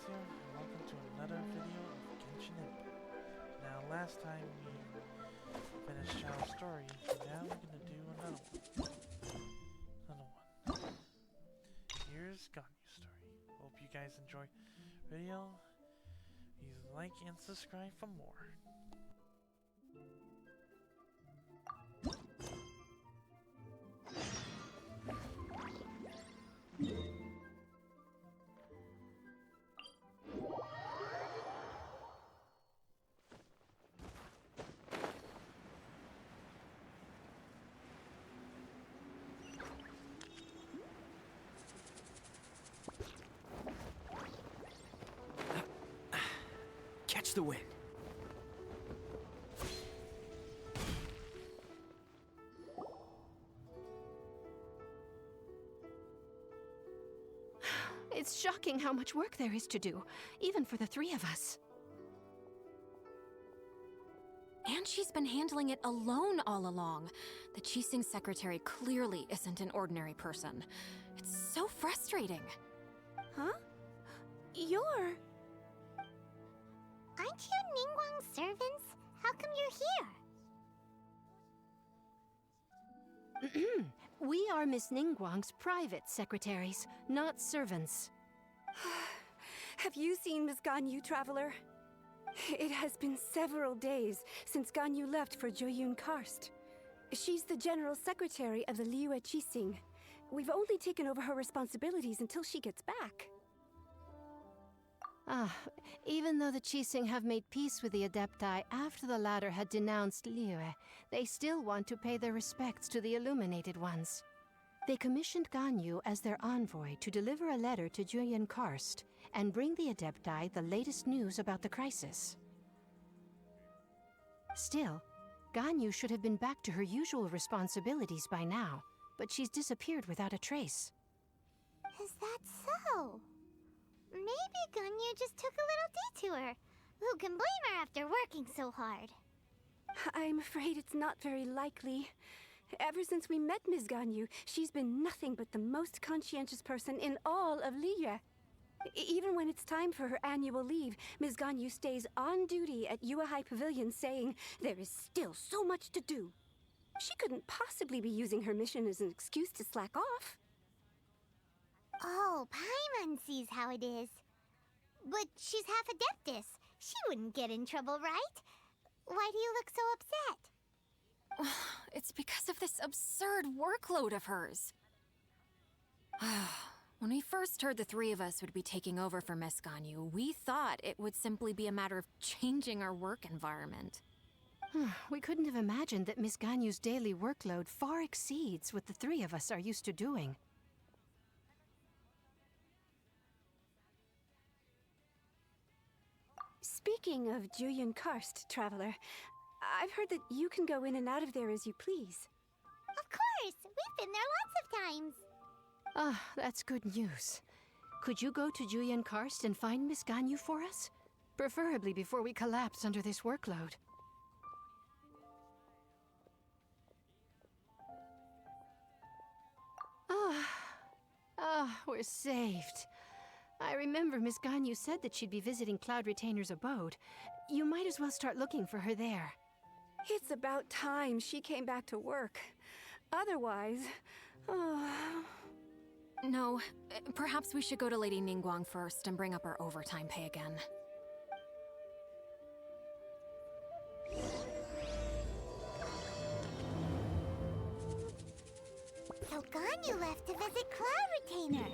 here, and welcome to another video of Genshin Impact. Now, last time we finished Child's story, now we're gonna do another one. Here's Ganyu's story. Hope you guys enjoy the video. Please like and subscribe for more. Catch the wind. It's shocking how much work there is to do, even for the three of us. And she's been handling it alone all along. The Qixing secretary clearly isn't an ordinary person. It's so frustrating. Huh? You're... Aren't you Ningguang's servants? How come you're here? We are Miss Ningguang's private secretaries, not servants. Have you seen Miss Ganyu, Traveler? It has been several days since Ganyu left for Jueyun Karst. She's the general secretary of the Liyue Qixing. We've only taken over her responsibilities until she gets back. Even though the Qixing have made peace with the Adepti after the latter had denounced Liyue, they still want to pay their respects to the Illuminated Ones. They commissioned Ganyu as their envoy to deliver a letter to Jueyun Karst and bring the Adepti the latest news about the crisis. Still, Ganyu should have been back to her usual responsibilities by now, but she's disappeared without a trace. Is that so? Maybe Ganyu just took a little detour. Who can blame her after working so hard? I'm afraid it's not very likely. Ever since we met Ms. Ganyu, she's been nothing but the most conscientious person in all of Liyue. Even when it's time for her annual leave, Ms. Ganyu stays on duty at Yuehai Pavilion saying there is still so much to do. She couldn't possibly be using her mission as an excuse to slack off. Oh, Paimon sees how it is. But she's half Adeptus. She wouldn't get in trouble, right? Why do you look so upset? It's because of this absurd workload of hers. When we first heard the three of us would be taking over for Miss Ganyu, we thought it would simply be a matter of changing our work environment. We couldn't have imagined that Miss Ganyu's daily workload far exceeds what the three of us are used to doing. Speaking of Jueyun Karst, Traveler, I've heard that you can go in and out of there as you please. Of course! We've been there lots of times. That's good news. Could you go to Jueyun Karst and find Miss Ganyu for us? Preferably before we collapse under this workload. We're saved. I remember Miss Ganyu said that she'd be visiting Cloud Retainer's abode. You might as well start looking for her there. It's about time she came back to work. Otherwise... No, perhaps we should go to Lady Ningguang first and bring up our overtime pay again. So Ganyu left to visit Cloud Retainer.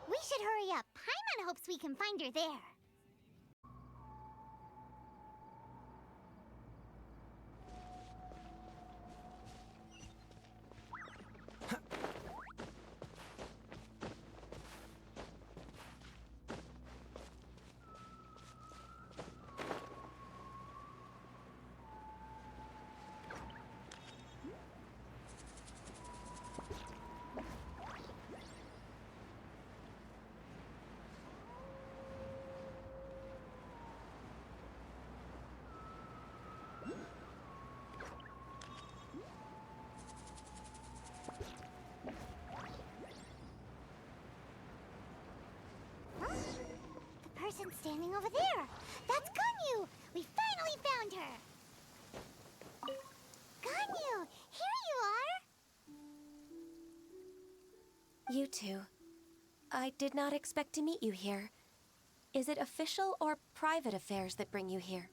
We should hurry up. Paimon hopes we can find her there. person standing over there. That's Ganyu! We finally found her! Ganyu, here you are! You two. I did not expect to meet you here. Is it official or private affairs that bring you here?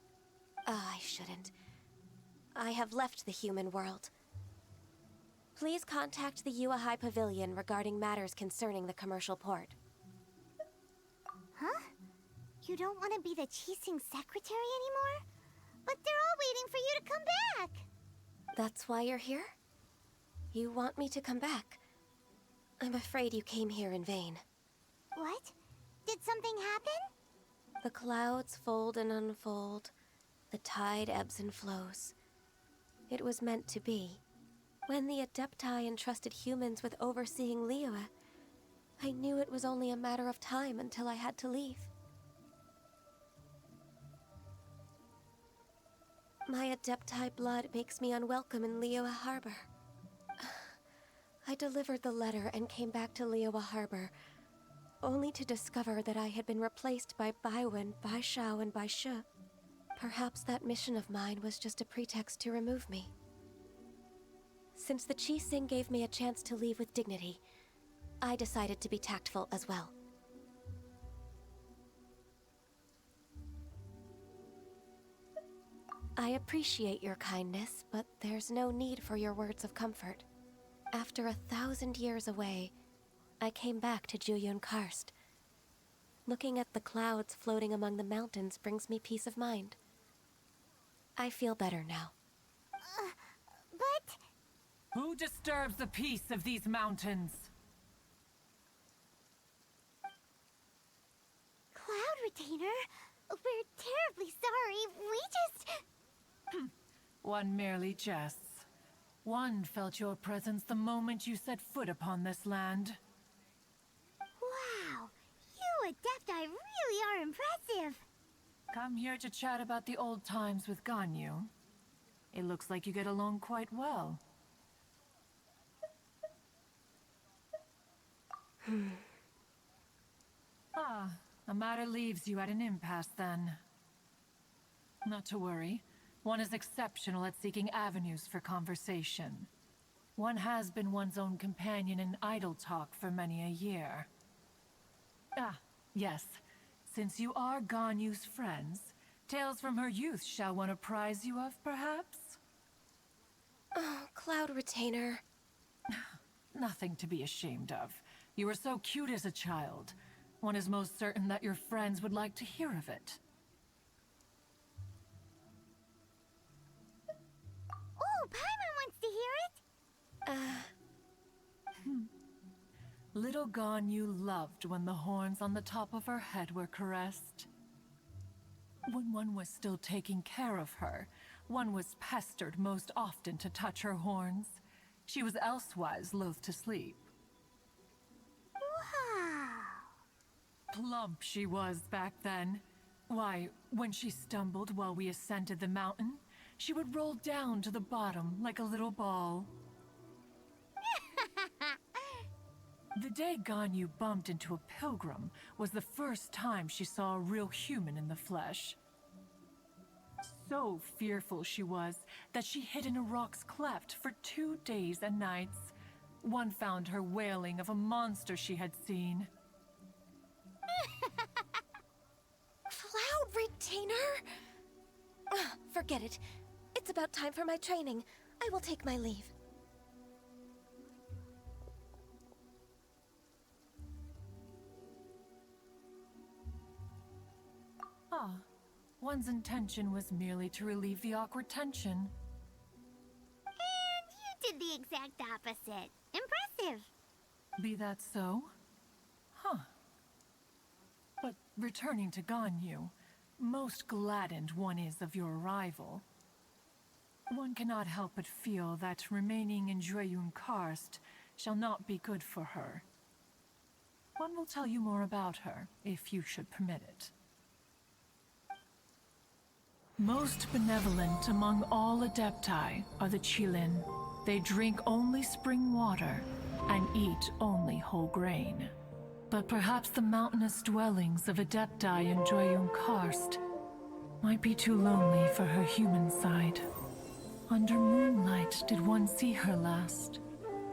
I shouldn't. I have left the human world. Please contact the Yua High Pavilion regarding matters concerning the commercial port. Huh? You don't want to be the Qixing secretary anymore? But they're all waiting for you to come back! That's why you're here? You want me to come back? I'm afraid you came here in vain. What? Did something happen? The clouds fold and unfold. The tide ebbs and flows. It was meant to be. When the Adepti entrusted humans with overseeing Liyue, I knew it was only a matter of time until I had to leave. My Adepti blood makes me unwelcome in Liyue Harbor. I delivered the letter and came back to Liyue Harbor, only to discover that I had been replaced by Baiwen, Baishao, and Baishu. Perhaps that mission of mine was just a pretext to remove me. Since the Qixing gave me a chance to leave with dignity, I decided to be tactful as well. I appreciate your kindness, but there's no need for your words of comfort. After 1,000 years away, I came back to Juyun Karst. Looking at the clouds floating among the mountains brings me peace of mind. I feel better now. But... Who disturbs the peace of these mountains? Cloud Retainer, we're terribly sorry. We just... One merely jests. One felt your presence the moment you set foot upon this land. Wow, you Adepti really are impressive. Come here to chat about the old times with Ganyu. It looks like you get along quite well. A matter leaves you at an impasse then. Not to worry. One is exceptional at seeking avenues for conversation. One has been one's own companion in idle talk for many a year. Yes. Since you are Ganyu's friends, tales from her youth shall one apprise you of, perhaps? Oh, Cloud Retainer. Nothing to be ashamed of. You were so cute as a child. One is most certain that your friends would like to hear of it. Oh, Paimon wants to hear it! Little Ganyu loved when the horns on the top of her head were caressed. When one was still taking care of her, one was pestered most often to touch her horns. She was elsewise loath to sleep. Wow! Plump she was back then. Why, when she stumbled while we ascended the mountain, she would roll down to the bottom like a little ball. The day Ganyu bumped into a pilgrim was the first time she saw a real human in the flesh. So fearful she was that she hid in a rock's cleft for 2 days and nights. One found her wailing of a monster she had seen. Cloud Retainer? Forget it. It's about time for my training. I will take my leave. One's intention was merely to relieve the awkward tension. And you did the exact opposite. Impressive. Be that so? But returning to Ganyu, most gladdened one is of your arrival. One cannot help but feel that remaining in Juyun Karst shall not be good for her. One will tell you more about her, if you should permit it. Most benevolent among all Adepti are the Qilin. They drink only spring water and eat only whole grain. But perhaps the mountainous dwellings of Adepti in Joyun Karst might be too lonely for her human side. Under moonlight did one see her last.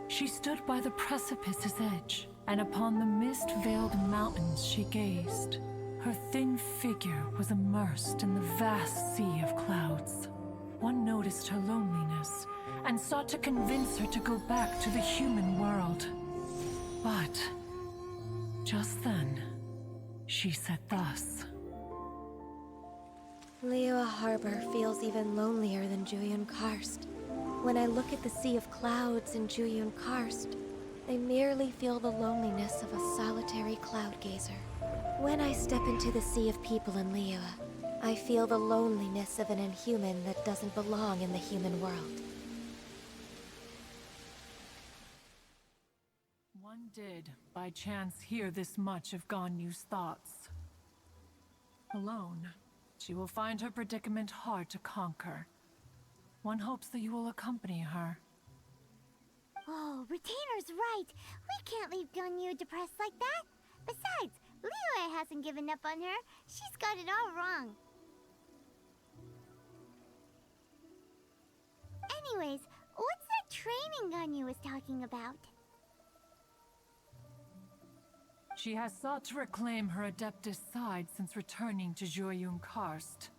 She stood by the precipice's edge, and upon the mist-veiled mountains she gazed. Her thin figure was immersed in the vast sea of clouds. One noticed her loneliness, and sought to convince her to go back to the human world. But just then, she said thus. Liyue Harbor feels even lonelier than Joyun Karst. When I look at the sea of clouds in Joyun Karst, I merely feel the loneliness of a solitary cloud gazer. When I step into the sea of people in Liyue, I feel the loneliness of an inhuman that doesn't belong in the human world. One did, by chance, hear this much of Ganyu's thoughts. Alone, she will find her predicament hard to conquer. One hopes that you will accompany her. Oh, Retainer's right. We can't leave Ganyu depressed like that. Besides, Liyue hasn't given up on her. She's got it all wrong. Anyways, what's that training Ganyu was talking about? She has sought to reclaim her Adeptus side since returning to Joyun Karst.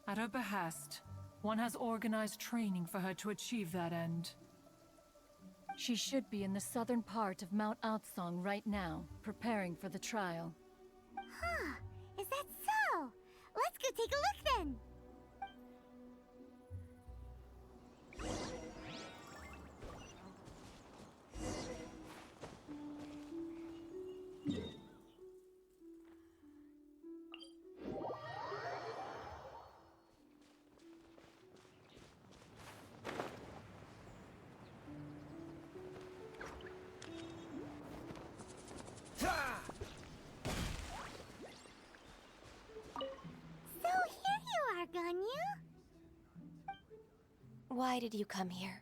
At her behest, one has organized training for her to achieve that end. She should be in the southern part of Mount Aotsong right now, preparing for the trial. Huh, is that so? Let's go take a look then! Ganyu? Why did you come here?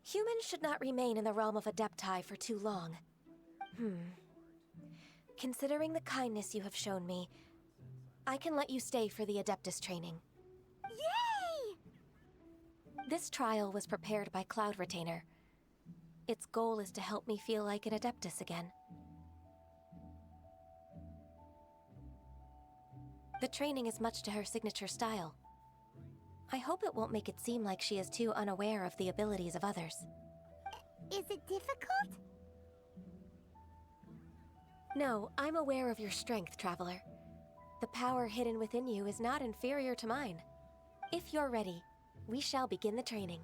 Humans should not remain in the realm of Adepti for too long. Considering the kindness you have shown me, I can let you stay for the Adeptus training. Yay! This trial was prepared by Cloud Retainer. Its goal is to help me feel like an Adeptus again. The training is much to her signature style. I hope it won't make it seem like she is too unaware of the abilities of others. Is it difficult? No, I'm aware of your strength, Traveler. The power hidden within you is not inferior to mine. If you're ready, we shall begin the training.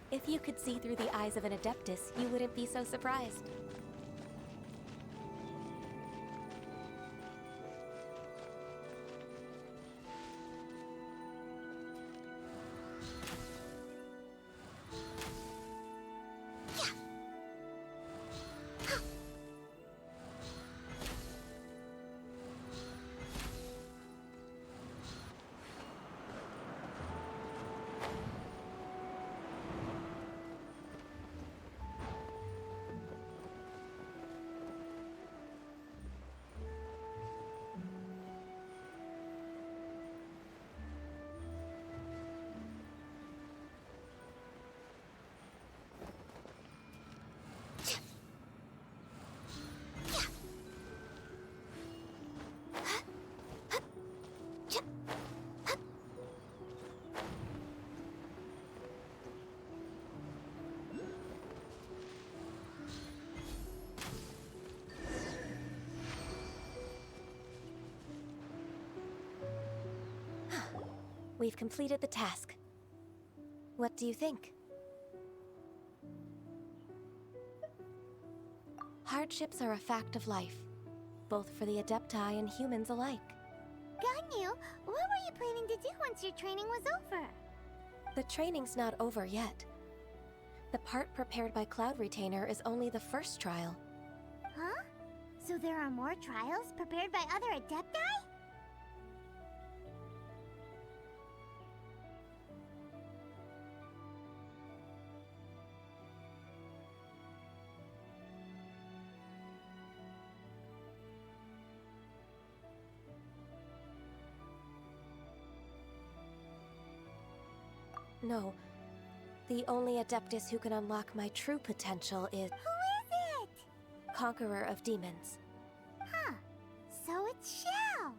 If you could see through the eyes of an Adeptus, you wouldn't be so surprised. We've completed the task. What do you think? Hardships are a fact of life, both for the Adepti and humans alike. Ganyu, what were you planning to do once your training was over? The training's not over yet. The part prepared by Cloud Retainer is only the first trial. Huh? So there are more trials prepared by other Adepti? No. The only Adeptus who can unlock my true potential is Who is it? Conqueror of Demons. Huh. So it's Xiao.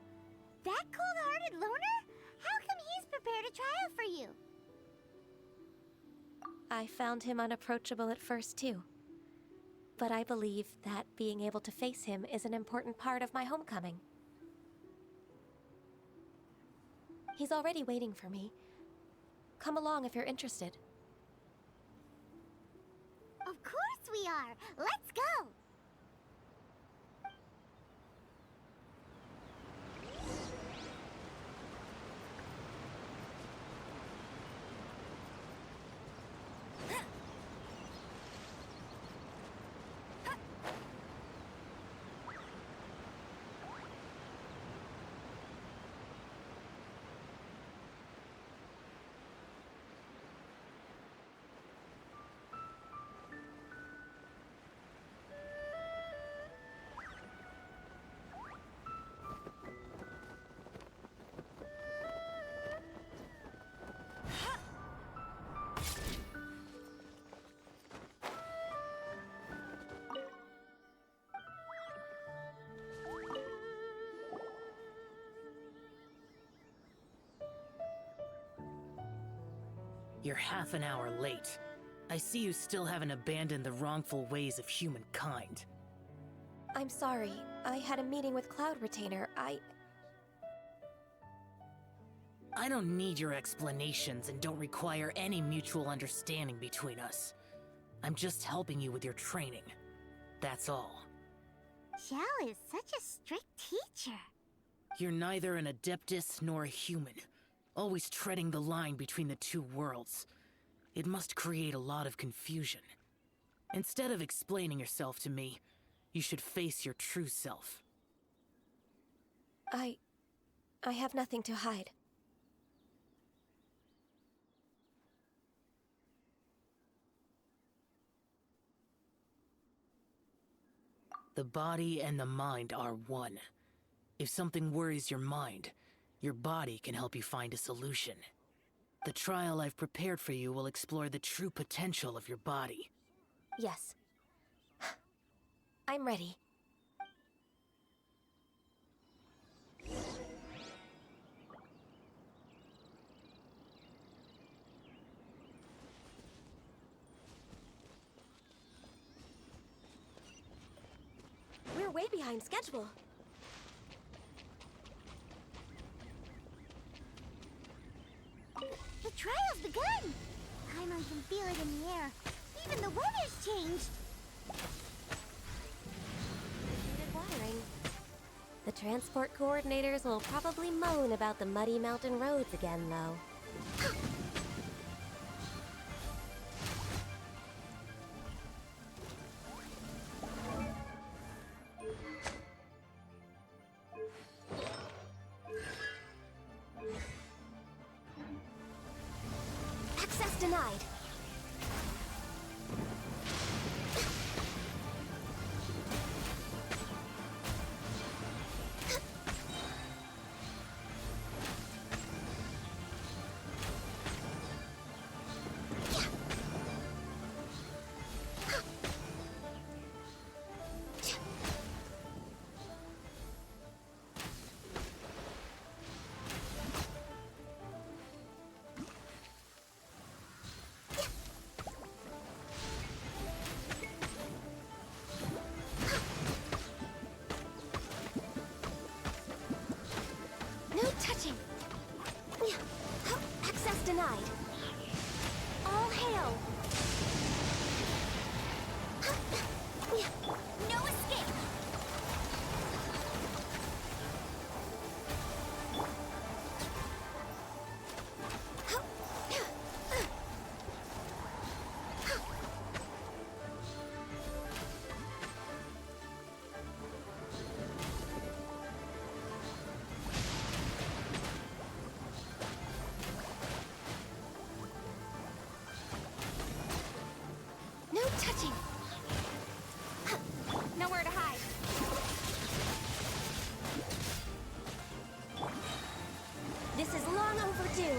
That cold-hearted loner? How come he's prepared a trial for you? I found him unapproachable at first, too. But I believe that being able to face him is an important part of my homecoming. He's already waiting for me. Come along if you're interested. Of course we are. Let's go. You're half an hour late. I see you still haven't abandoned the wrongful ways of humankind. I'm sorry. I had a meeting with Cloud Retainer. I don't need your explanations and don't require any mutual understanding between us. I'm just helping you with your training. That's all. Xiao is such a strict teacher. You're neither an Adeptus nor a human, always treading the line between the two worlds. It must create a lot of confusion. Instead of explaining yourself to me, you should face your true self. I have nothing to hide. The body and the mind are one. If something worries your mind, your body can help you find a solution. The trial I've prepared for you will explore the true potential of your body. Yes. I'm ready. We're way behind schedule. The trial's begun! Paimon can feel it in the air. Even the weather's changed. Good wiring. The transport coordinators will probably moan about the muddy mountain roads again, though. Access denied. No touching. Access denied. All hail. No escape! No touching. Nowhere to hide. This is long overdue.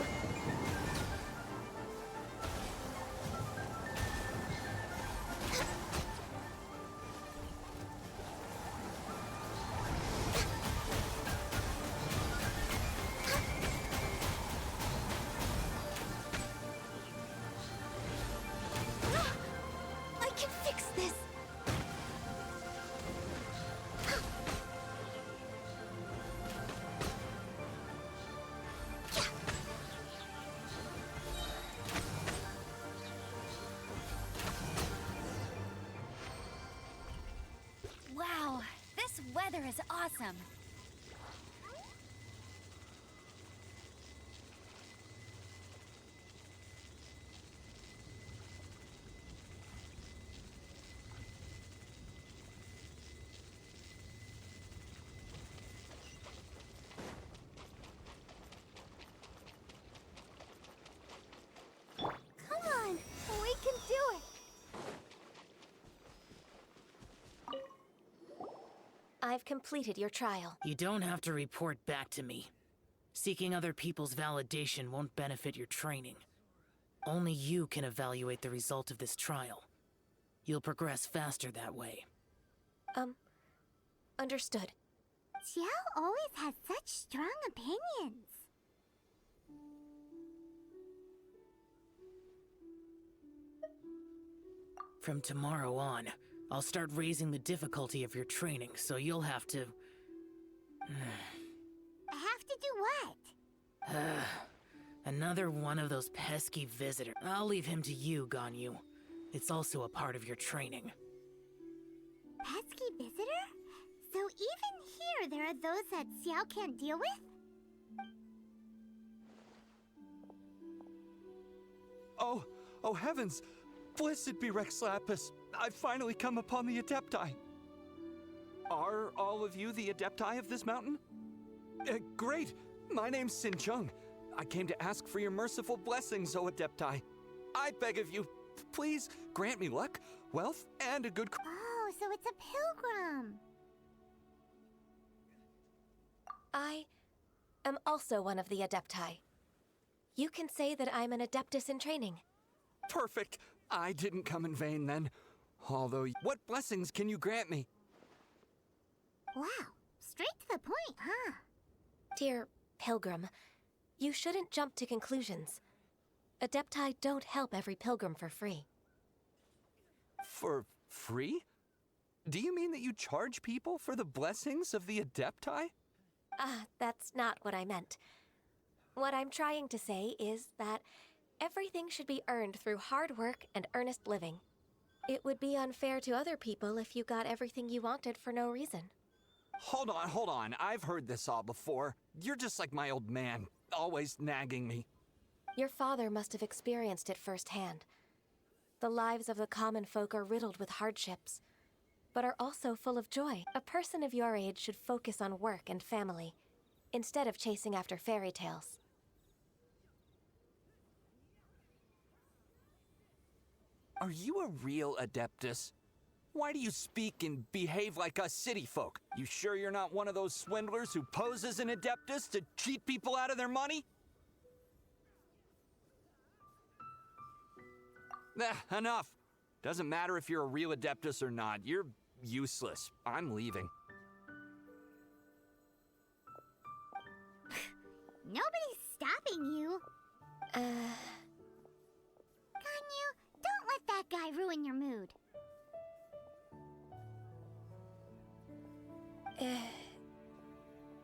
I can fix this. Wow, this weather is awesome. Come on, we can do it. I've completed your trial. You don't have to report back to me. Seeking other people's validation won't benefit your training. Only you can evaluate the result of this trial. You'll progress faster that way. Understood. Xiao always had such strong opinions. From tomorrow on, I'll start raising the difficulty of your training, so you'll have to... I have to do what? Another one of those pesky visitors. I'll leave him to you, Ganyu. It's also a part of your training. Pesky visitor? So even here there are those that Xiao can't deal with? Oh heavens! Blessed be Rex Lapis! I've finally come upon the Adepti! Are all of you the Adepti of this mountain? Great! My name's Sin Chung. I came to ask for your merciful blessings, O Adepti. I beg of you, please grant me luck, wealth, and a good... Oh, so it's a pilgrim. I am also one of the Adepti. You can say that I'm an Adeptus in training. Perfect! I didn't come in vain then. Although, what blessings can you grant me? Wow, straight to the point, huh? Dear Pilgrim, you shouldn't jump to conclusions. Adepti don't help every pilgrim for free. For free? Do you mean that you charge people for the blessings of the Adepti? That's not what I meant. What I'm trying to say is that everything should be earned through hard work and earnest living. It would be unfair to other people if you got everything you wanted for no reason. Hold on. I've heard this all before. You're just like my old man, always nagging me. Your father must have experienced it firsthand. The lives of the common folk are riddled with hardships, but are also full of joy. A person of your age should focus on work and family, instead of chasing after fairy tales. Are you a real Adeptus? Why do you speak and behave like us city folk? You sure you're not one of those swindlers who pose as an Adeptus to cheat people out of their money? Enough. Doesn't matter if you're a real Adeptus or not. You're useless. I'm leaving. Nobody's stopping you. Ganyu, don't let that guy ruin your mood.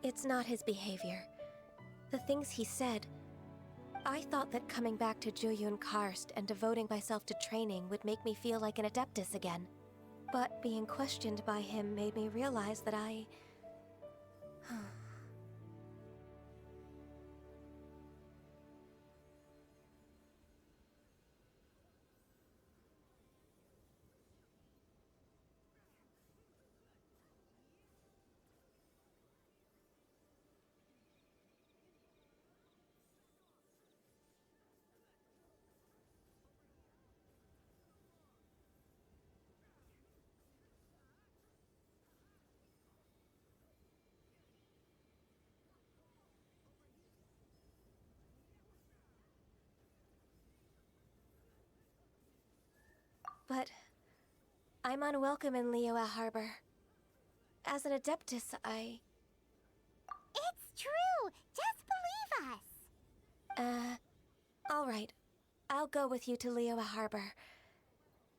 It's not his behavior. The things he said, I thought that coming back to Jueyun Karst and devoting myself to training would make me feel like an Adeptus again. But being questioned by him made me realize that I... But I'm unwelcome in Liyue Harbor. As an Adeptus, It's true! Just believe us! Alright. I'll go with you to Liyue Harbor.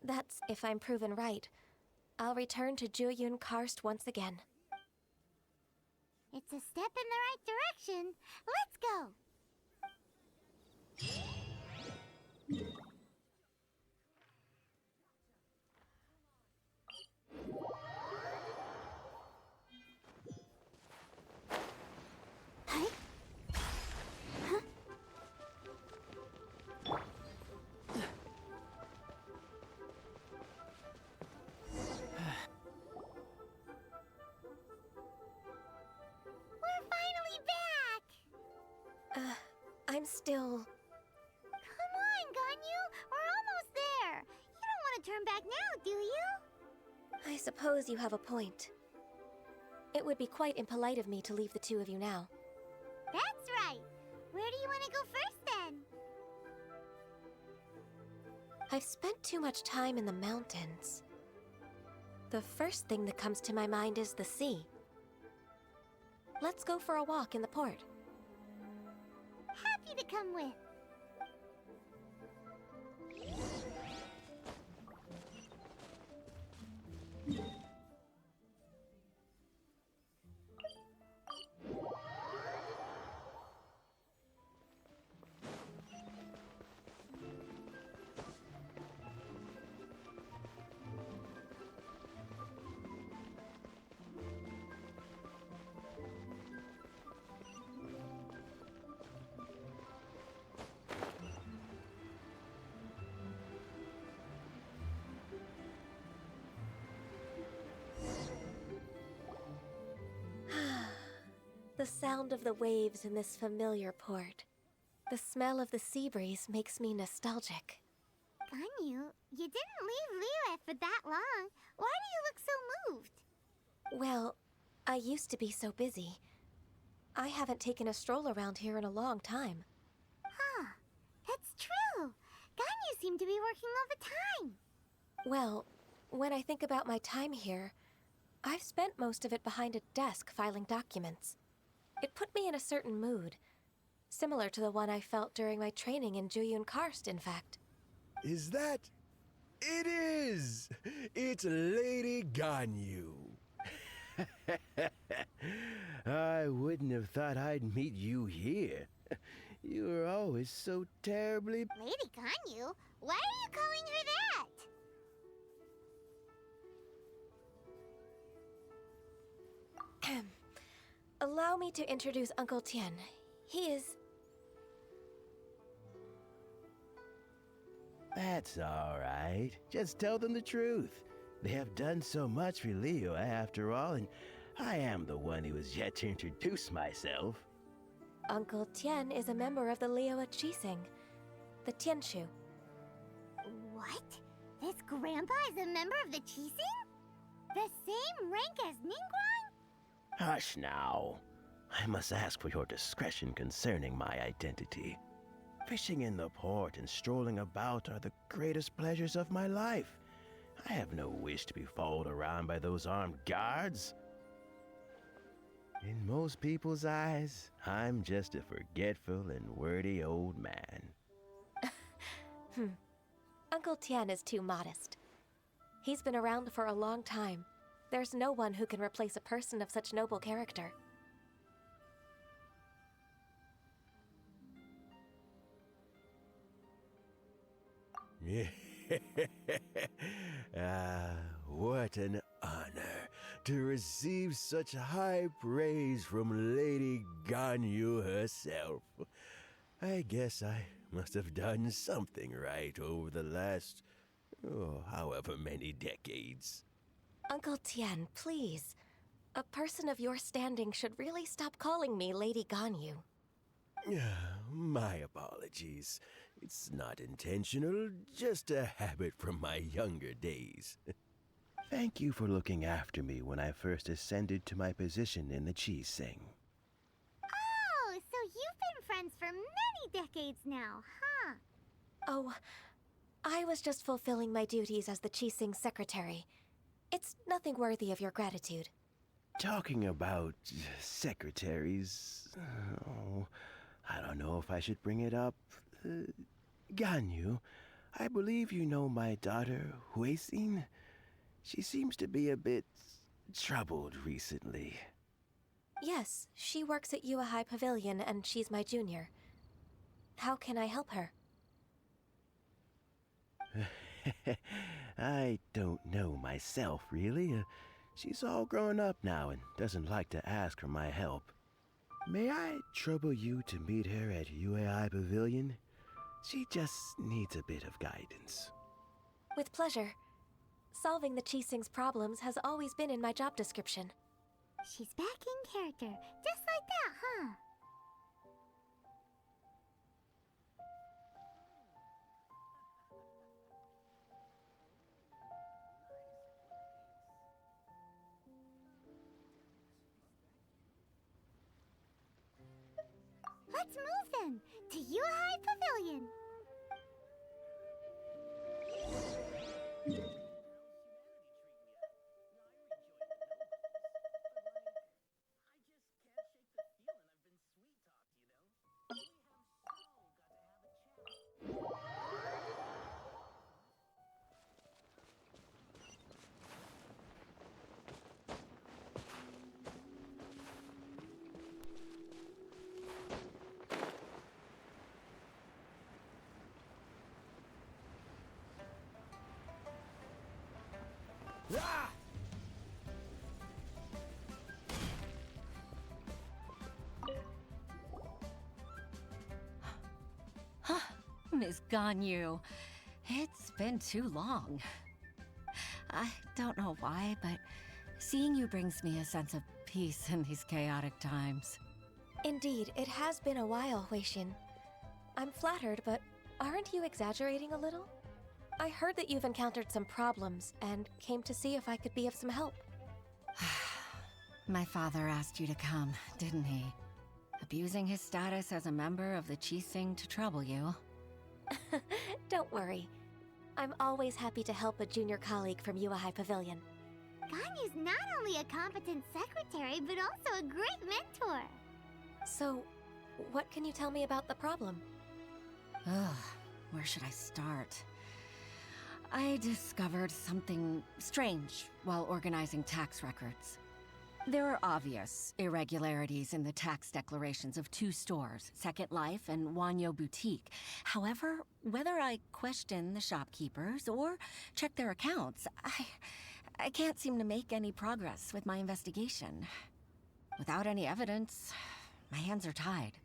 That's if I'm proven right. I'll return to Jueyun Karst once again. It's a step in the right direction. Let's go! Huh? Huh? We're finally back! I'm still... Come on, Ganyu! We're almost there! You don't want to turn back now, do you? I suppose you have a point. It would be quite impolite of me to leave the two of you now. That's right! Where do you want to go first, then? I've spent too much time in the mountains. The first thing that comes to my mind is the sea. Let's go for a walk in the port. Happy to come with. The sound of the waves in this familiar port. The smell of the sea breeze makes me nostalgic. Ganyu, you didn't leave Liyue for that long. Why do you look so moved? Well, I used to be so busy. I haven't taken a stroll around here in a long time. Huh. That's true. Ganyu seemed to be working all the time. Well, when I think about my time here, I've spent most of it behind a desk filing documents. It put me in a certain mood, similar to the one I felt during my training in Jueyun Karst, in fact. Is that... It is! It's Lady Ganyu. I wouldn't have thought I'd meet you here. You were always so terribly... Lady Ganyu? Why are you calling her that? Allow me to introduce Uncle Tian. He is... That's all right. Just tell them the truth. They have done so much for Liyue after all, and I am the one who has yet to introduce myself. Uncle Tian is a member of the Liyue Qixing, the Tianshu. What? This grandpa is a member of the Qixing? The same rank as Ningguang? Hush now. I must ask for your discretion concerning my identity. Fishing in the port and strolling about are the greatest pleasures of my life. I have no wish to be followed around by those armed guards. In most people's eyes, I'm just a forgetful and wordy old man. Uncle Tian is too modest. He's been around for a long time. There's no one who can replace a person of such noble character. Ah, what an honor to receive such high praise from Lady Ganyu herself. I guess I must have done something right over the last, however many decades. Uncle Tian, please. A person of your standing should really stop calling me Lady Ganyu. My apologies. It's not intentional, just a habit from my younger days. Thank you for looking after me when I first ascended to my position in the Qi-Sing. Oh, so you've been friends for many decades now, huh? Oh, I was just fulfilling my duties as the Qi-Sing secretary. It's nothing worthy of your gratitude. Talking about secretaries, I don't know if I should bring it up. Ganyu, I believe you know my daughter, Huixin. She seems to be a bit troubled recently. Yes, she works at Yua High Pavilion and she's my junior. How can I help her? I don't know myself, really. She's all grown up now and doesn't like to ask for my help. May I trouble you to meet her at UAI Pavilion? She just needs a bit of guidance. With pleasure. Solving the Qi-Sing's problems has always been in my job description. She's back in character, just like that, huh? Let's move then, to Yuhai Pavilion. Miss Ganyu, it's been too long. I don't know why, but seeing you brings me a sense of peace in these chaotic times. Indeed, it has been a while, Huixin. I'm flattered, but aren't you exaggerating a little? I heard that you've encountered some problems and came to see if I could be of some help. My father asked you to come, didn't he? Abusing his status as a member of the Qi-Sing to trouble you. Don't worry. I'm always happy to help a junior colleague from Yua High Pavilion. Ganyu's not only a competent secretary, but also a great mentor. So, what can you tell me about the problem? Ugh, where should I start? I discovered something strange while organizing tax records. There are obvious irregularities in the tax declarations of two stores, Second Life and Wanyo Boutique. However, whether I question the shopkeepers or check their accounts, I can't seem to make any progress with my investigation. Without any evidence, my hands are tied.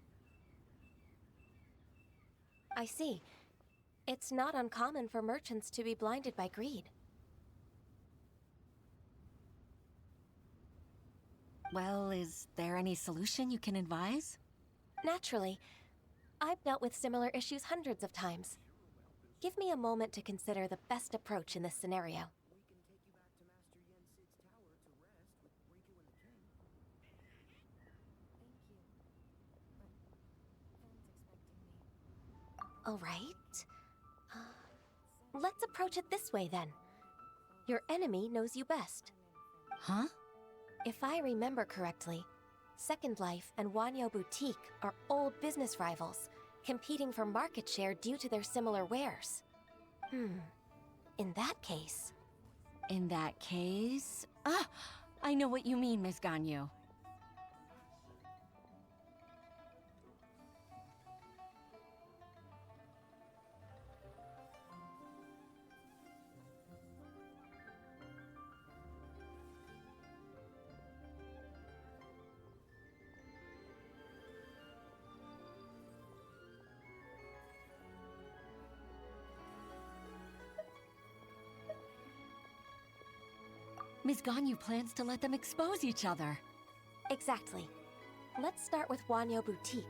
I see. It's not uncommon for merchants to be blinded by greed. Well, is there any solution you can advise? Naturally. I've dealt with similar issues hundreds of times. Give me a moment to consider the best approach in this scenario. All right. Let's approach it this way then. Your enemy knows you best. Huh? If I remember correctly, Second Life and Wanyo Boutique are old business rivals, competing for market share due to their similar wares. In that case... In that case... Ah! I know what you mean, Miss Ganyu. Ms. Ganyu plans to let them expose each other. Exactly. Let's start with Wanyo Boutique.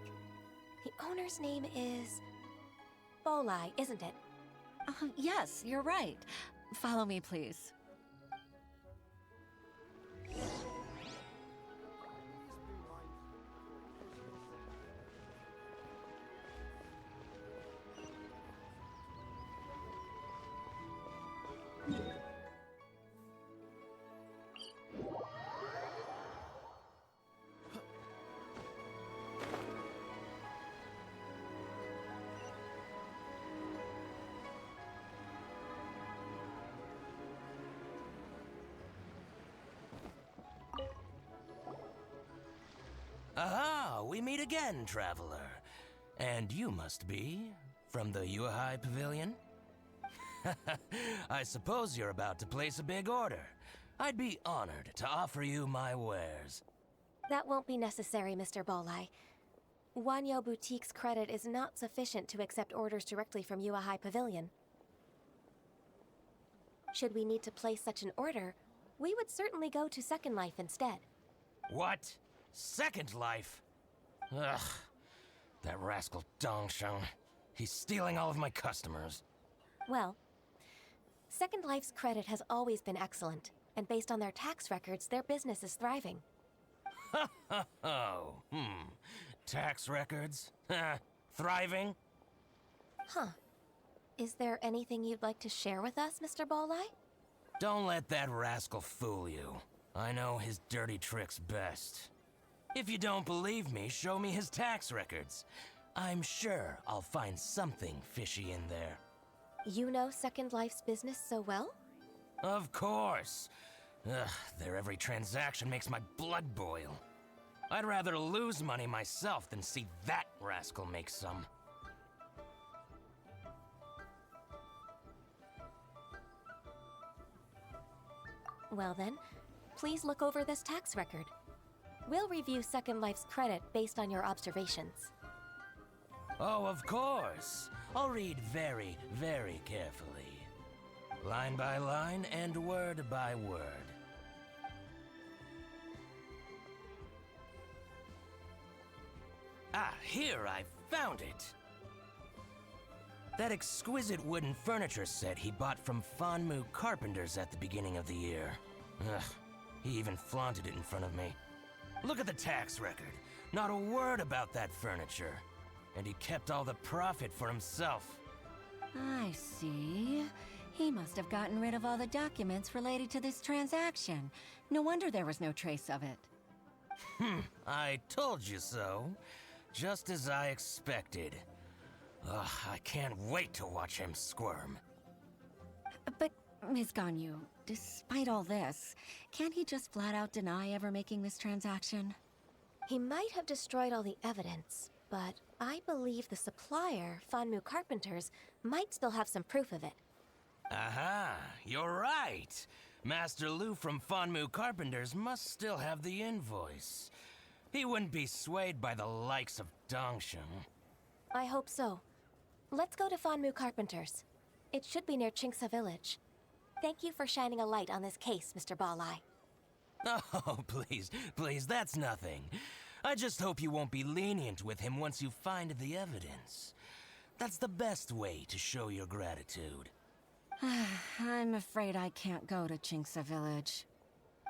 The owner's name is... Bolai, isn't it? Yes, you're right. Follow me, please. Aha! We meet again, traveler. And you must be from the Yuehai Pavilion? I suppose you're about to place a big order. I'd be honored to offer you my wares. That won't be necessary, Mr. Bolai. Wanyo Boutique's credit is not sufficient to accept orders directly from Yuehai Pavilion. Should we need to place such an order, we would certainly go to Second Life instead. What? Second Life? Ugh. That rascal Dongsheng. He's stealing all of my customers. Well, Second Life's credit has always been excellent, and based on their tax records, their business is thriving. Tax records? Thriving? Huh. Is there anything you'd like to share with us, Mr. Bolai? Don't let that rascal fool you. I know his dirty tricks best. If you don't believe me, show me his tax records. I'm sure I'll find something fishy in there. You know Second Life's business so well? Of course. Ugh, their every transaction makes my blood boil. I'd rather lose money myself than see that rascal make some. Well then, please look over this tax record. We'll review Second Life's credit based on your observations. Oh, of course. I'll read very, very carefully. Line by line and word by word. Ah, here, I found it! That exquisite wooden furniture set he bought from Fanmu Carpenters at the beginning of the year. Ugh, he even flaunted it in front of me. Look at the tax record. Not a word about that furniture. And he kept all the profit for himself. I see. He must have gotten rid of all the documents related to this transaction. No wonder there was no trace of it. I told you so. Just as I expected. Ugh, I can't wait to watch him squirm. But, Ms. Ganyu, despite all this, can't he just flat out deny ever making this transaction? He might have destroyed all the evidence, but I believe the supplier, Fanmu Carpenters, might still have some proof of it. Aha, you're right. Master Lu from Fanmu Carpenters must still have the invoice. He wouldn't be swayed by the likes of Dongsheng. I hope so. Let's go to Fanmu Carpenters. It should be near Qingsa Village. Thank you for shining a light on this case, Mr. Bolai. Oh, please, that's nothing. I just hope you won't be lenient with him once you find the evidence. That's the best way to show your gratitude. I'm afraid I can't go to Qingsa Village.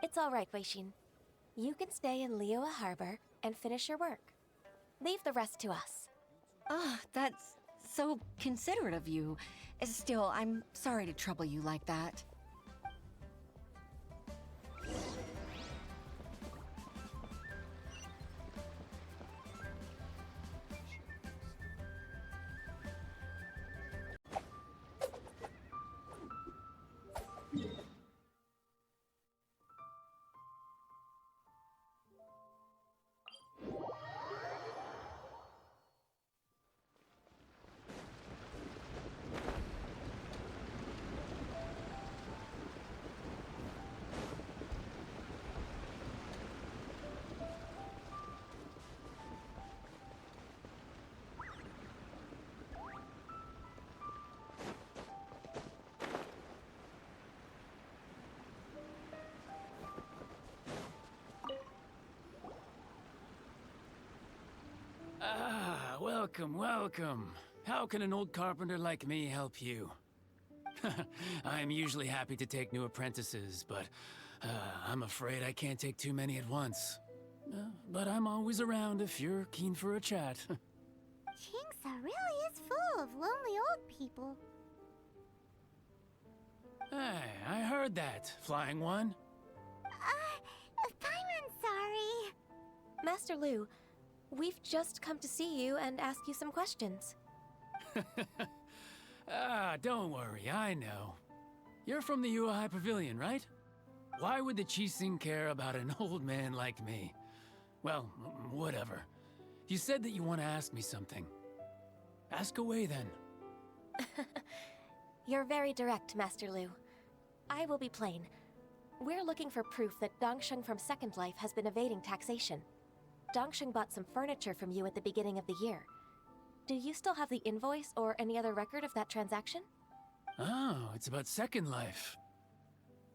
It's all right, Weixin. You can stay in Liyue Harbor and finish your work. Leave the rest to us. Oh, that's so considerate of you. Still, I'm sorry to trouble you like that. Welcome, welcome. How can an old carpenter like me help you? I'm usually happy to take new apprentices, but I'm afraid I can't take too many at once. But I'm always around if you're keen for a chat. Kingsa really is full of lonely old people. Hey, I heard that, Flying One. Paimon's sorry. Master Lu, we've just come to see you and ask you some questions. Don't worry, I know. You're from the Yuehai Pavilion, right? Why would the Qixing care about an old man like me? Well, whatever. You said that you want to ask me something. Ask away, then. You're very direct, Master Lu. I will be plain. We're looking for proof that Dongsheng from Second Life has been evading taxation. Dongsheng bought some furniture from you at the beginning of the year. Do you still have the invoice or any other record of that transaction? Oh, it's about Second Life.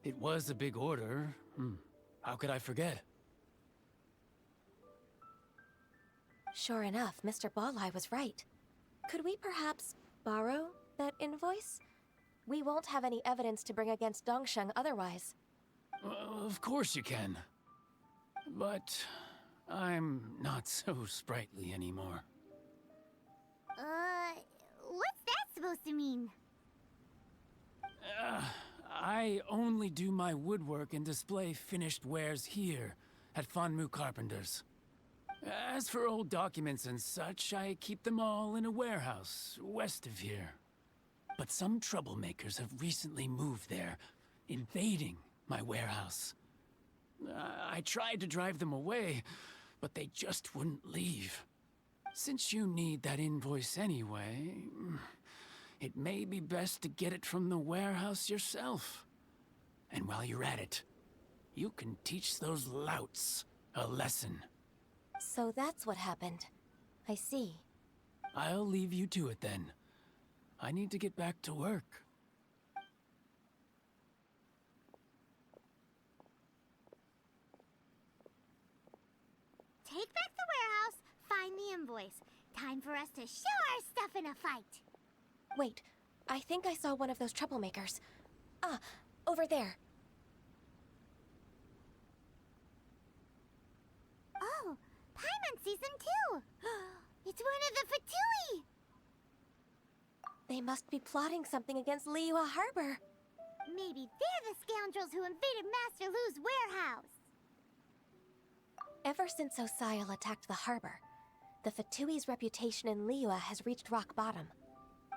It was a big order. How could I forget? Sure enough, Mr. Balai was right. Could we perhaps borrow that invoice? We won't have any evidence to bring against Dongsheng otherwise. Of course you can. But I'm not so sprightly anymore. What's that supposed to mean? I only do my woodwork and display finished wares here at Fanmu Carpenters. As for old documents and such, I keep them all in a warehouse west of here. But some troublemakers have recently moved there, invading my warehouse. I tried to drive them away, but they just wouldn't leave. Since you need that invoice anyway, it may be best to get it from the warehouse yourself. And while you're at it, you can teach those louts a lesson. So that's what happened. I see. I'll leave you to it then. I need to get back to work. Take back the warehouse, find the invoice. Time for us to show our stuff in a fight. Wait, I think I saw one of those troublemakers. Ah, over there. Oh, Paimon sees them too. It's one of the Fatui. They must be plotting something against Liyue Harbor. Maybe they're the scoundrels who invaded Master Lu's warehouse. Ever since Osial attacked the harbor, the Fatui's reputation in Liyue has reached rock bottom.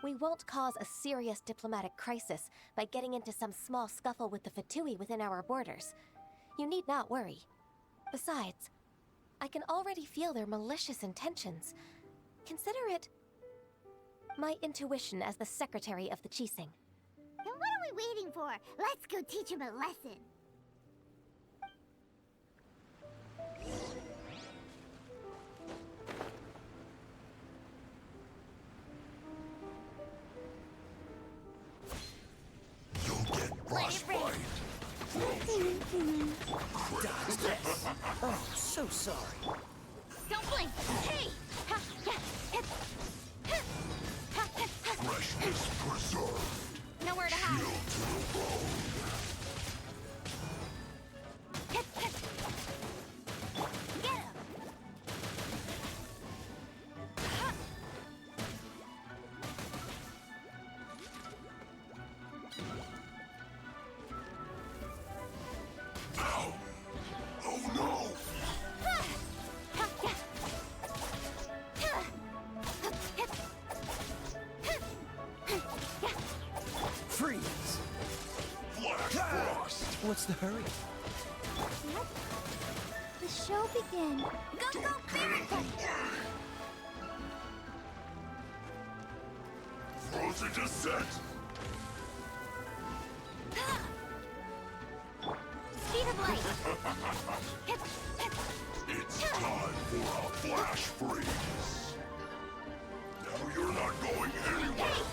We won't cause a serious diplomatic crisis by getting into some small scuffle with the Fatui within our borders. You need not worry. Besides, I can already feel their malicious intentions. Consider it my intuition as the secretary of the Qixing. Then what are we waiting for? Let's go teach him a lesson. You'll get frostbite. Dodge this. Oh, so sorry. Don't blink! Hey! Freshness preserved. Nowhere to hide. Chill to the bone. Get him! Ow! Oh no! Freeze! Flash frost! What's the hurry? Let the show begin. Go, go, Barrett! Frozen descent! Speed of light! It's time for a flash freeze! Now you're not going anywhere!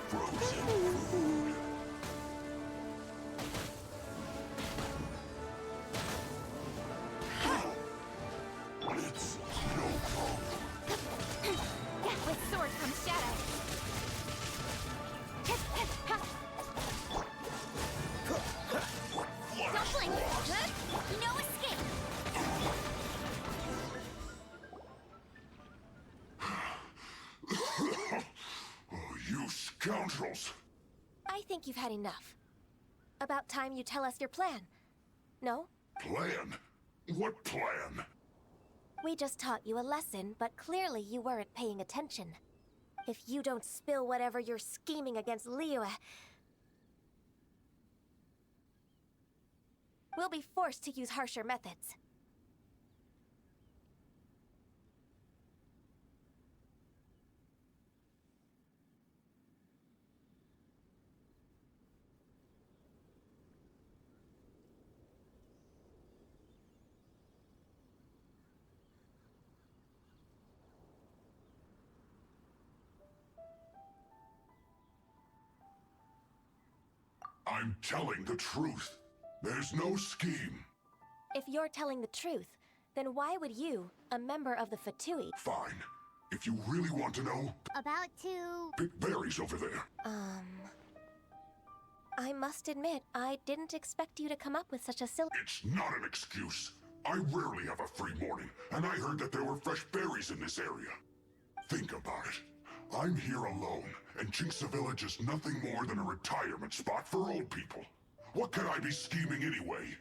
Frozen food! scoundrels! I think you've had enough. About time you tell us your plan. No? Plan? What plan? We just taught you a lesson, but clearly you weren't paying attention. If you don't spill whatever you're scheming against Liyue, we'll be forced to use harsher methods. I'm telling the truth. There's no scheme. If you're telling the truth, then why would you, a member of the Fatui... Fine. If you really want to know... About to... Pick berries over there. I must admit, I didn't expect you to come up with such a silly... It's not an excuse. I rarely have a free morning, and I heard that there were fresh berries in this area. Think about it. I'm here alone, and Jinxa Village is nothing more than a retirement spot for old people. What could I be scheming anyway?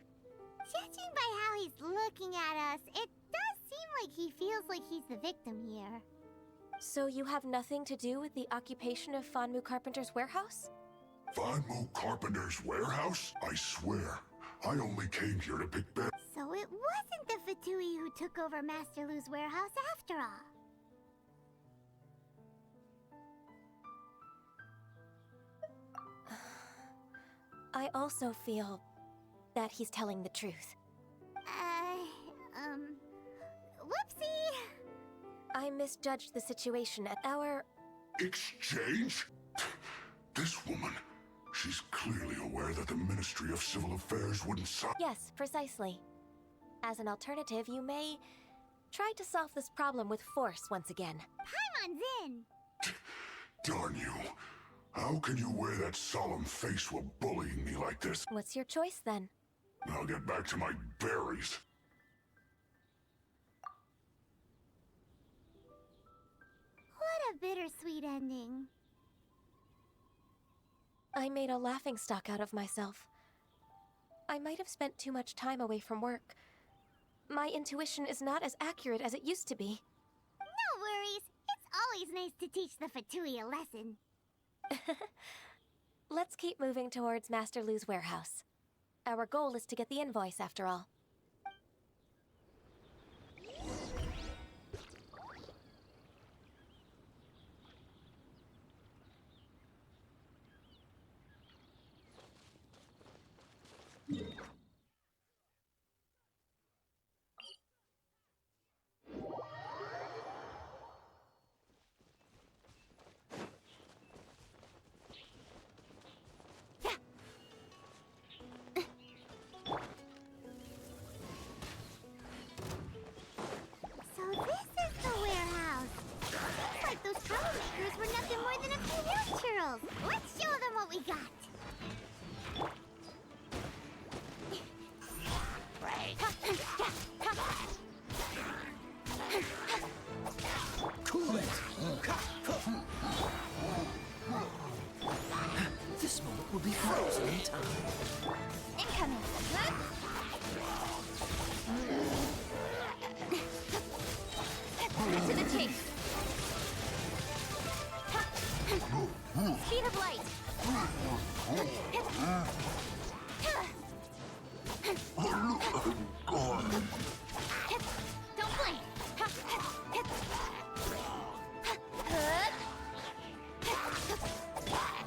Judging by how he's looking at us, it does seem like he feels like he's the victim here. So you have nothing to do with the occupation of Fanmu Carpenter's warehouse? Fanmu Carpenter's warehouse? I swear, I only came here to pick berries. So it wasn't the Fatui who took over Master Lu's warehouse after all. I also feel that he's telling the truth. Whoopsie! I misjudged the situation at our... Exchange? This woman, she's clearly aware that the Ministry of Civil Affairs wouldn't sign... Yes, precisely. As an alternative, you may try to solve this problem with force once again. Paimon's in! Darn you. How can you wear that solemn face while bullying me like this? What's your choice, then? I'll get back to my berries. What a bittersweet ending. I made a laughingstock out of myself. I might have spent too much time away from work. My intuition is not as accurate as it used to be. No worries. It's always nice to teach the Fatui a lesson. Let's keep moving towards Master Lu's warehouse. Our goal is to get the invoice, after all. Let's show them what we got. Cool it. This moment will be frozen in time. Incoming. To the chase. Speed of light. Don't blink.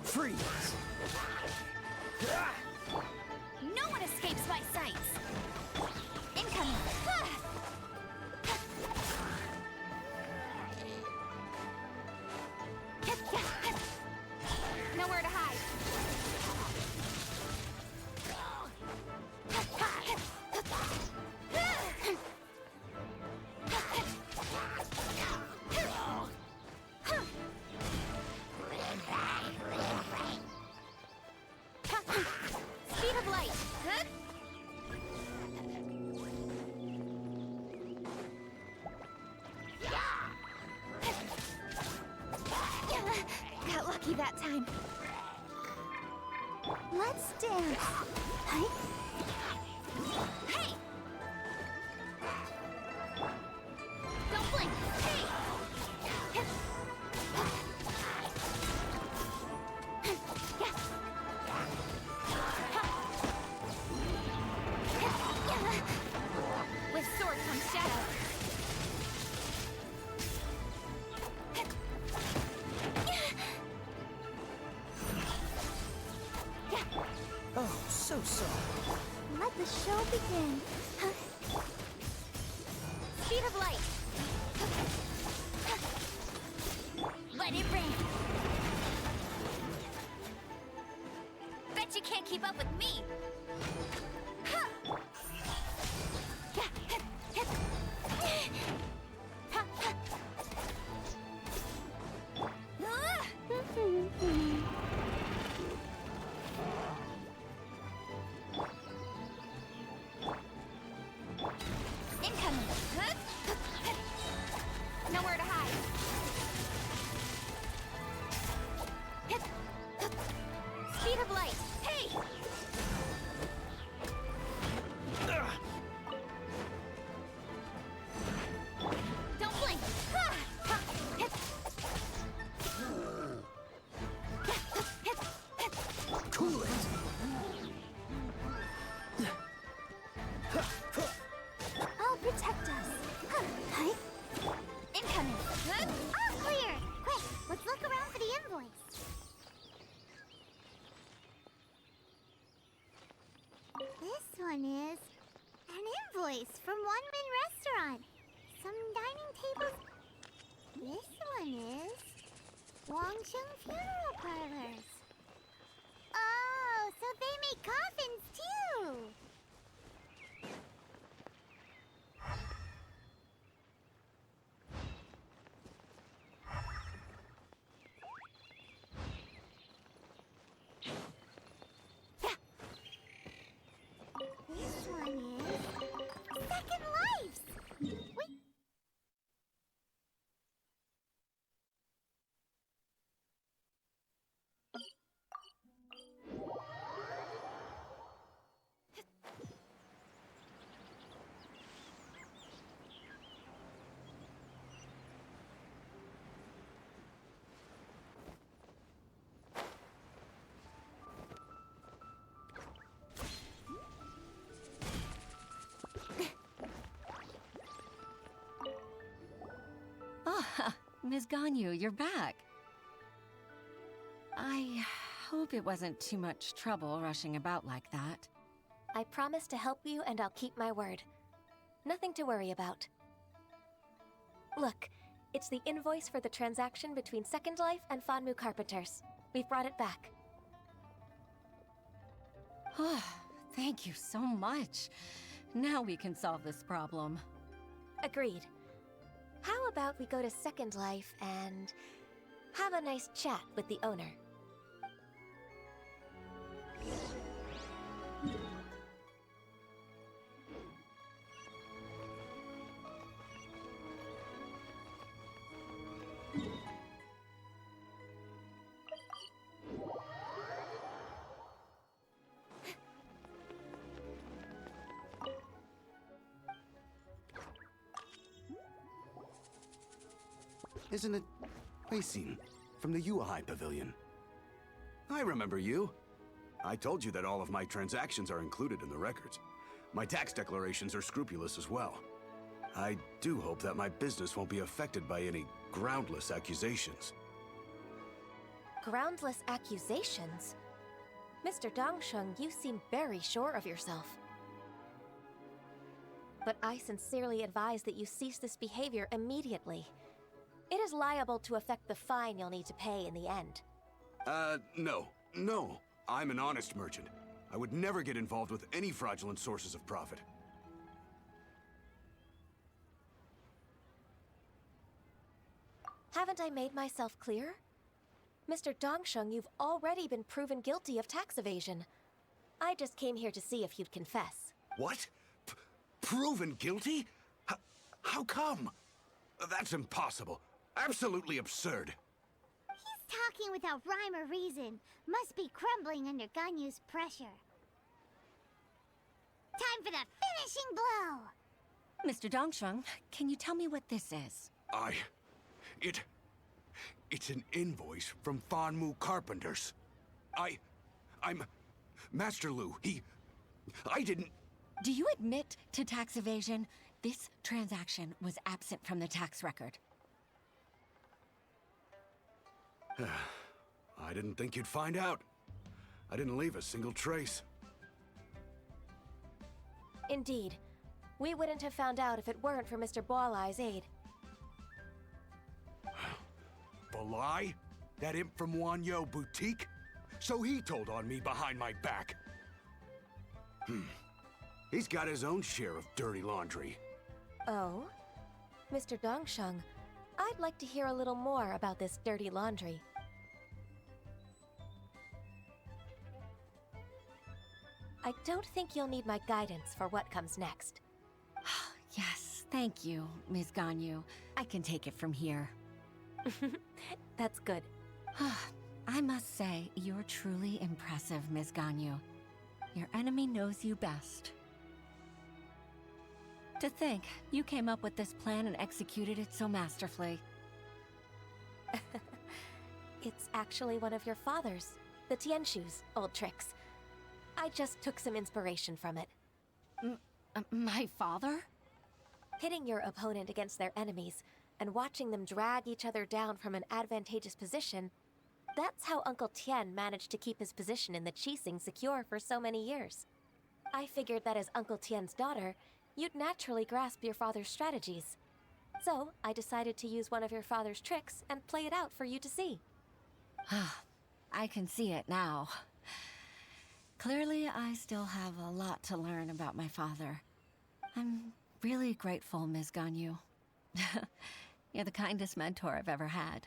Freeze. No one escapes my sights. Incoming. Nowhere to hide. lucky that time. Let's dance. Hey! Hey! Don't blink! Hey! With sword comes shadow. Oh, so sorry. Let the show begin. Speed of light. Let it rain. Bet you can't keep up with me. Incoming. Nowhere to hide. Speed of light. Hey! Don't blink. Cool it. I'll protect us. Hi. Incoming. All clear. Quick, let's look around for the invoice. This one is an invoice from One Min Restaurant. Some dining tables. This one is Wangsheng Funeral Parlors. Oh, so they make coffins too. This one is Second Lives. Wait. Ah, Ms. Ganyu, you're back. I hope it wasn't too much trouble rushing about like that. I promise to help you and I'll keep my word. Nothing to worry about. Look, it's the invoice for the transaction between Second Life and Fanmu Carpenters. We've brought it back. Oh, thank you so much. Now we can solve this problem. Agreed. How about we go to Second Life and have a nice chat with the owner? Isn't it Huixin from the Yuehai Pavilion? I remember you. I told you that all of my transactions are included in the records. My tax declarations are scrupulous as well. I do hope that my business won't be affected by any groundless accusations. Groundless accusations? Mr. Dongsheng, you seem very sure of yourself. But I sincerely advise that you cease this behavior immediately. It is liable to affect the fine you'll need to pay in the end. No. No. I'm an honest merchant. I would never get involved with any fraudulent sources of profit. Haven't I made myself clear? Mr. Dongsheng, you've already been proven guilty of tax evasion. I just came here to see if you'd confess. What? Proven guilty? How come? That's impossible. Absolutely absurd. He's talking without rhyme or reason. Must be crumbling under Ganyu's pressure. Time for the finishing blow! Mr. Dongsheng, can you tell me what this is? It's an invoice from Fanmu Carpenters. I'm Master Lu. I didn't... Do you admit to tax evasion? This transaction was absent from the tax record. I didn't think you'd find out. I didn't leave a single trace. Indeed. We wouldn't have found out if it weren't for Mr. Boalai's aid. Balai? That imp from Wanyo Boutique? So he told on me behind my back. He's got his own share of dirty laundry. Oh? Mr. Dongsheng, I'd like to hear a little more about this dirty laundry. I don't think you'll need my guidance for what comes next. Yes, thank you, Ms. Ganyu. I can take it from here. That's good. I must say, you're truly impressive, Ms. Ganyu. Your enemy knows you best. To think, you came up with this plan and executed it so masterfully. It's actually one of your father's, the Tianshu's, old tricks. I just took some inspiration from it. My father? Pitting your opponent against their enemies and watching them drag each other down from an advantageous position, that's how Uncle Tian managed to keep his position in the Qixing secure for so many years. I figured that as Uncle Tian's daughter, you'd naturally grasp your father's strategies. So, I decided to use one of your father's tricks and play it out for you to see. I can see it now. Clearly, I still have a lot to learn about my father. I'm really grateful, Ms. Ganyu. You're the kindest mentor I've ever had.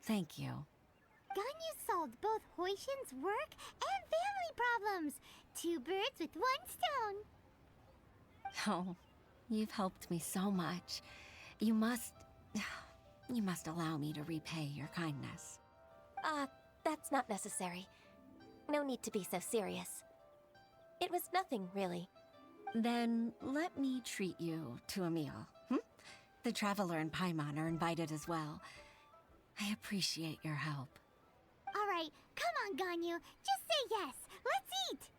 Thank you. Ganyu solved both Huishin's work and family problems. 2 birds with 1 stone. Oh, you've helped me so much. You must allow me to repay your kindness. That's not necessary. No need to be so serious. It was nothing, really. Then let me treat you to a meal. The Traveler and Paimon are invited as well. I appreciate your help. All right, come on, Ganyu. Just say yes. Let's eat.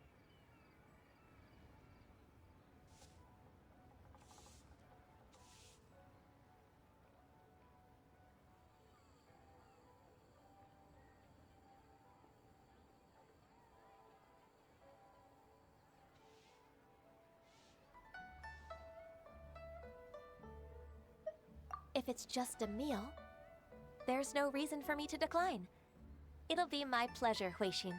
If it's just a meal, there's no reason for me to decline. It'll be my pleasure, Huixin.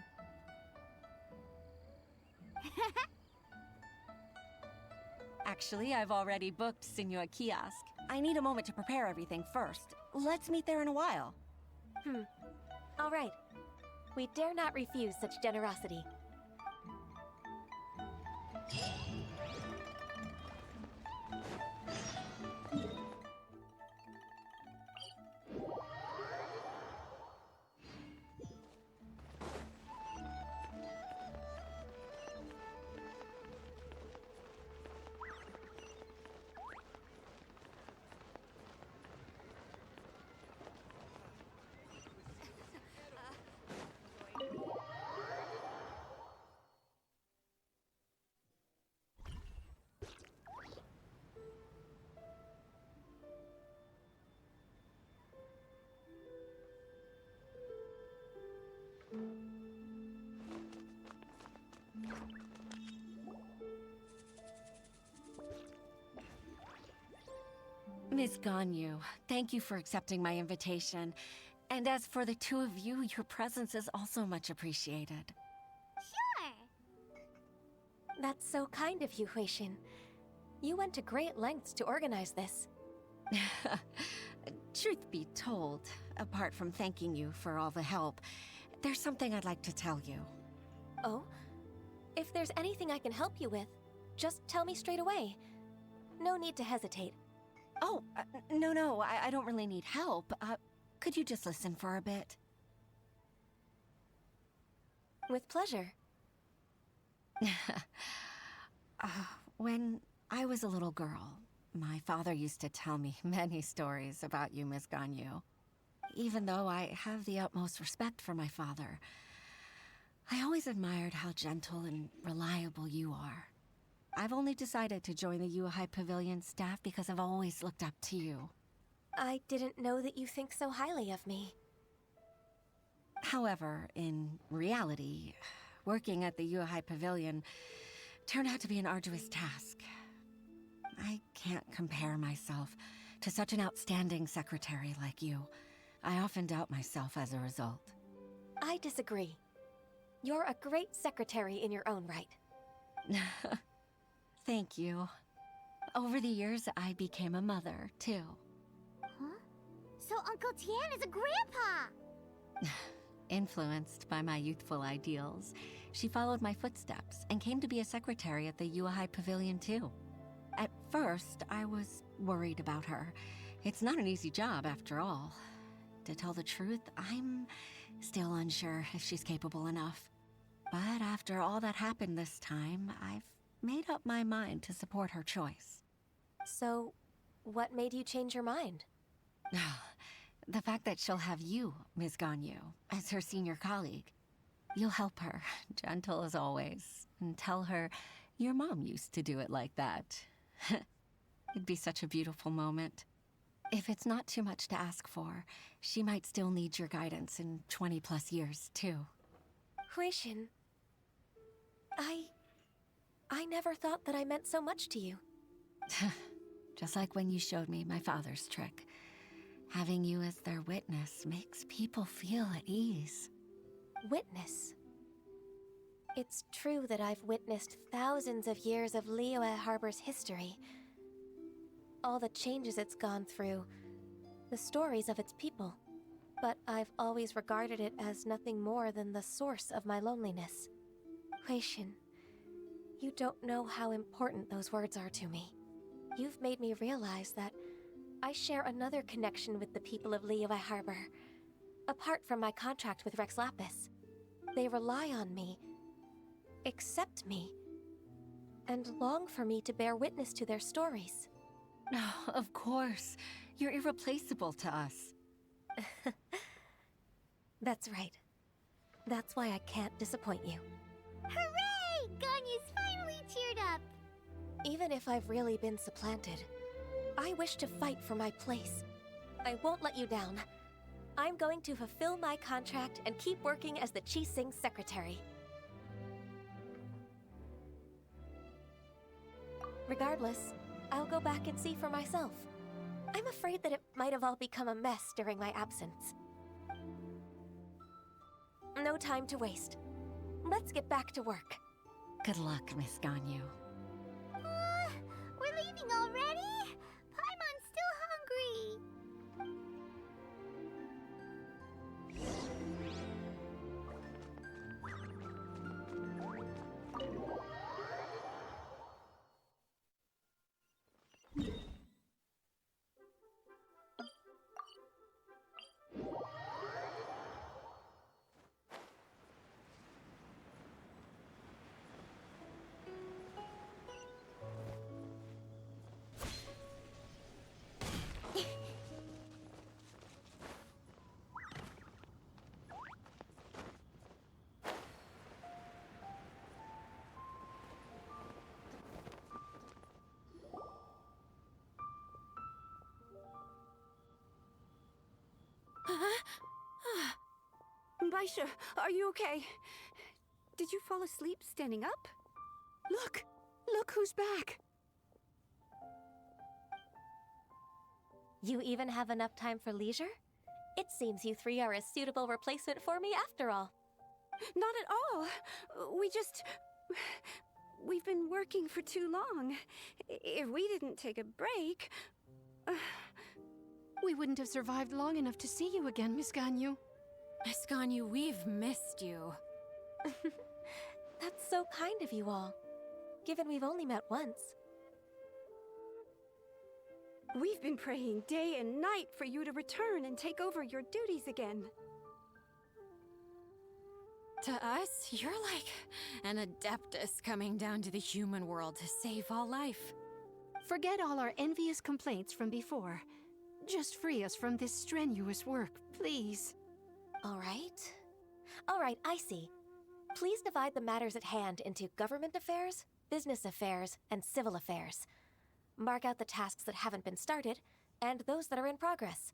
Actually, I've already booked Senor Kiosk. I need a moment to prepare everything first. Let's meet there in a while. All right. We dare not refuse such generosity. Ms. Ganyu, thank you for accepting my invitation. And as for the 2 of you, your presence is also much appreciated. Sure. That's so kind of you, Huixin. You went to great lengths to organize this. Truth be told, apart from thanking you for all the help, there's something I'd like to tell you. Oh? If there's anything I can help you with, just tell me straight away. No need to hesitate. Oh, no, I don't really need help. Could you just listen for a bit? With pleasure. When I was a little girl, my father used to tell me many stories about you, Miss Ganyu. Even though I have the utmost respect for my father, I always admired how gentle and reliable you are. I've only decided to join the Yuhai Pavilion staff because I've always looked up to you. I didn't know that you think so highly of me. However, in reality, working at the Yuhai Pavilion turned out to be an arduous task. I can't compare myself to such an outstanding secretary like you. I often doubt myself as a result. I disagree. You're a great secretary in your own right. Thank you. Over the years, I became a mother, too. Huh? So Uncle Tian is a grandpa! Influenced by my youthful ideals, she followed my footsteps and came to be a secretary at the Yuhai Pavilion, too. At first, I was worried about her. It's not an easy job, after all. To tell the truth, I'm still unsure if she's capable enough. But after all that happened this time, I've made up my mind to support her choice. So, what made you change your mind? The fact that she'll have you, Ms. Ganyu, as her senior colleague. You'll help her, gentle as always, and tell her your mom used to do it like that. It'd be such a beautiful moment. If it's not too much to ask for, she might still need your guidance in 20+ years, too. Huixin, I never thought that I meant so much to you. Just like when you showed me my father's trick. Having you as their witness makes people feel at ease. Witness? It's true that I've witnessed thousands of years of Liyue Harbor's history. All the changes it's gone through, the stories of its people. But I've always regarded it as nothing more than the source of my loneliness. Huixin, you don't know how important those words are to me. You've made me realize that I share another connection with the people of Liyue Harbor. Apart from my contract with Rex Lapis, they rely on me, accept me, and long for me to bear witness to their stories. Oh, of course. You're irreplaceable to us. That's right. That's why I can't disappoint you. Hooray! Ganyu's finally cheered up! Even if I've really been supplanted, I wish to fight for my place. I won't let you down. I'm going to fulfill my contract and keep working as the Qixing secretary. Regardless, I'll go back and see for myself. I'm afraid that it might have all become a mess during my absence. No time to waste. Let's get back to work. Good luck, Miss Ganyu. We're leaving already? Paimon's still hungry. Baisha, are you okay? Did you fall asleep standing up? Look! Look who's back! You even have enough time for leisure? It seems you three are a suitable replacement for me after all. Not at all. We've been working for too long. If we didn't take a break... We wouldn't have survived long enough to see you again, Miss Ganyu. Miss Ganyu, we've missed you. That's so kind of you all, given we've only met once. We've been praying day and night for you to return and take over your duties again. To us, you're like an adeptus coming down to the human world to save all life. Forget all our envious complaints from before. Just free us from this strenuous work, please. All right. All right, I see. Please divide the matters at hand into government affairs, business affairs, and civil affairs. Mark out the tasks that haven't been started, and those that are in progress.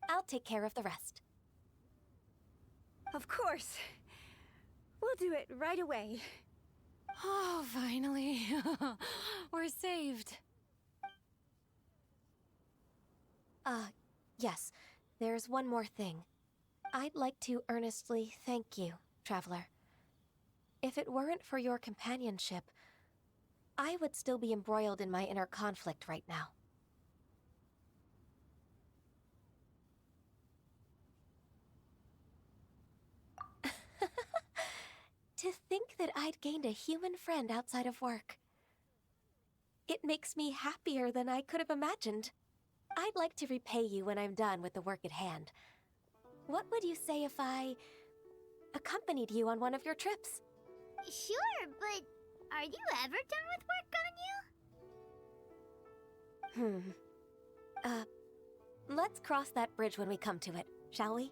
I'll take care of the rest. Of course. We'll do it right away. Oh, finally. We're saved. Yes. There's one more thing. I'd like to earnestly thank you, Traveler. If it weren't for your companionship, I would still be embroiled in my inner conflict right now. To think that I'd gained a human friend outside of work. It makes me happier than I could have imagined. I'd like to repay you when I'm done with the work at hand. What would you say if I accompanied you on one of your trips? Sure, but are you ever done with work, Ganyu? Let's cross that bridge when we come to it, shall we?